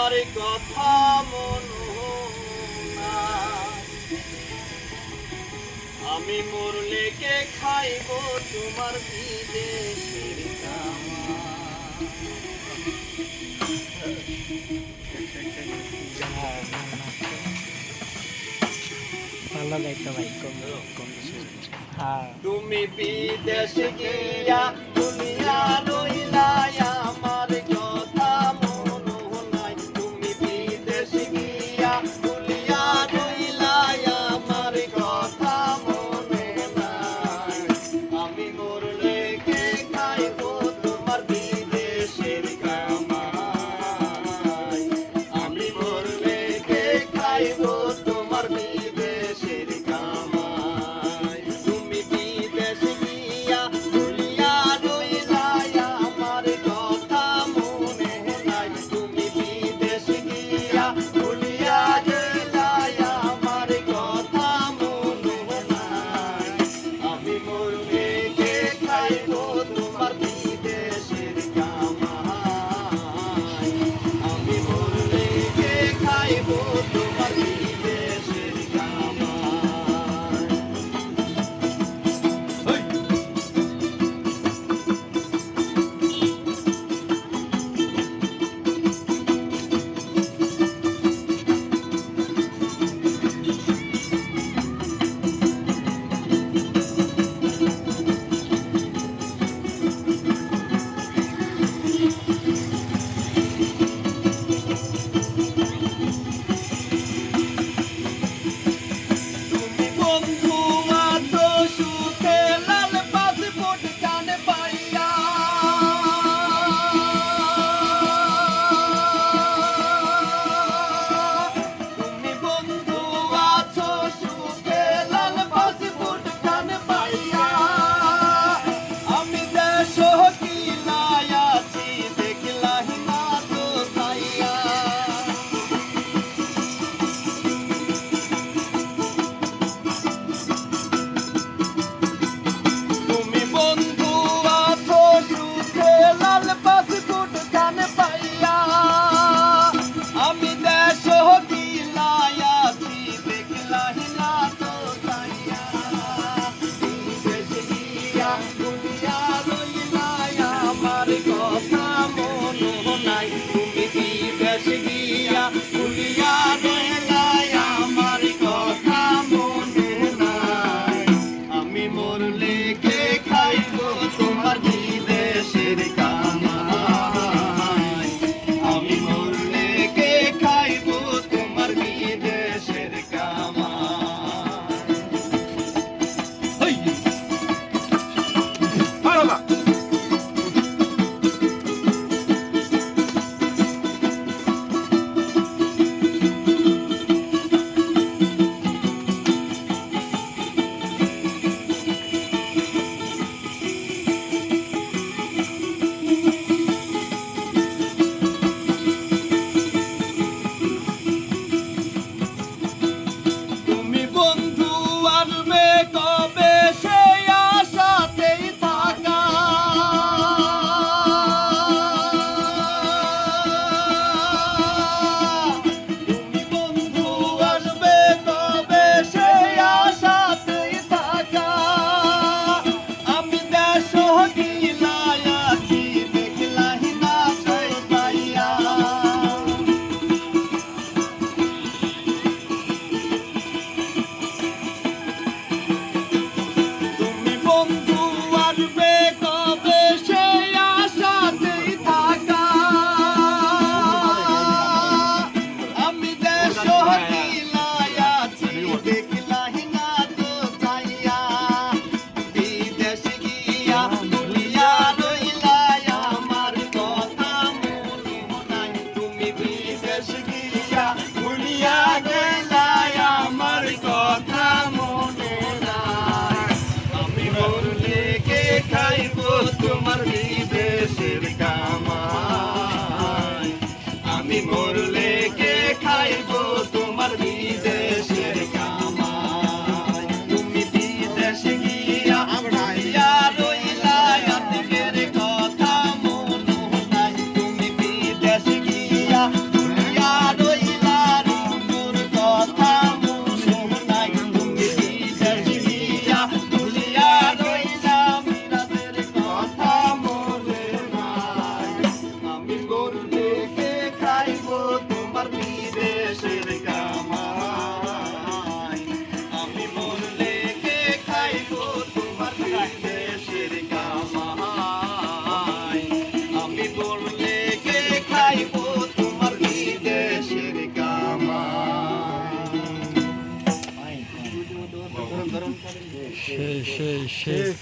আমার কথা মনো না। আমি মরলে কে খাইব তোমার বিদেশের কামাই। ভালো গাইতো ভাই কম হ্যাঁ তুমি বিদেশে গিয়া দুনিয়া রইলা আমার কথা মনো নাই। তুমি বিদেশে গিয়া দুনিয়া রইলা আমার কথা মনে নাই। আমি মরলে কে খাইব তোমার বিদেশের কামাই। আমি মরলে কে খাইব তোমার বিদেশের কামাই। তুমি বিদেশে গিয়া দুনিয়া রইলা আমার কথা মনে নাই। তুমি বিদেশে গিয়া দুনিয়া রইলা আমার কথা মনে নাই। আমি মরলে কে খাইব তোমার বিদেশের কামাই। আমি মরলে কে খাইব তোমার বিদেশের কামাই। হেই! তুমি বন্ধু আছো সুখে লাল পাসপোর্ট কানে পাইয়া। তুমি বন্ধু আছো সুখে লাল পাসপোর্ট কানে পাইয়া। আমি দেশ কিলাই আছি দেখলাহি না তো চাইয়া। তুমি বন্ধু আছো সুখে লাল পাসপোর্ট কানে পাইয়া। আমি দেশ কিলাই আছি দেখলাহি না তো চাইয়া। বিদেশে গিয়া দুনিয়া রইলা আমার কথা মনো নাই। তুমি বিদেশে গিয়া দুনিয়া রইলা আমার কথা মনে নাই। আমি মরলে কে খাইব তোমার বিদেশের কামাই। আমি মরলে কে খাইব তোমার বিদেশের কামাই। হেই! পারবা তুমি বন্ধু আসবে কবে সেই আশাতেই থাকা। তুমি বন্ধু আসবে কবে সেই আশাতেই থাকা। আমি দেশ কিলাই আছি দেখলাহি না তো চাইয়া। তুমি বন্ধু আসবে কবে সেই আশাতেই থাকা। আমি দেশ কিলাই আছি দেখলাহি না তো চাইয়া। বিদেশে গিয়া দুনিয়া রইলা আমার কথা মনো নাই। তুমি বিদেশে গিয়া দুনিয়া রইলা আমার কথা মনে নাই। আমি মরলে কে খাইব তোমার বিদেশের কামাই। আমি মরলে কে খাইব তোমার বিদেশের কামাই। তুমি বিদেশে গিয়া দুনিয়া রইলা আজকের কথা মনো নাই। তুমি বিদেশে গিয়া দুনিয়া শেষ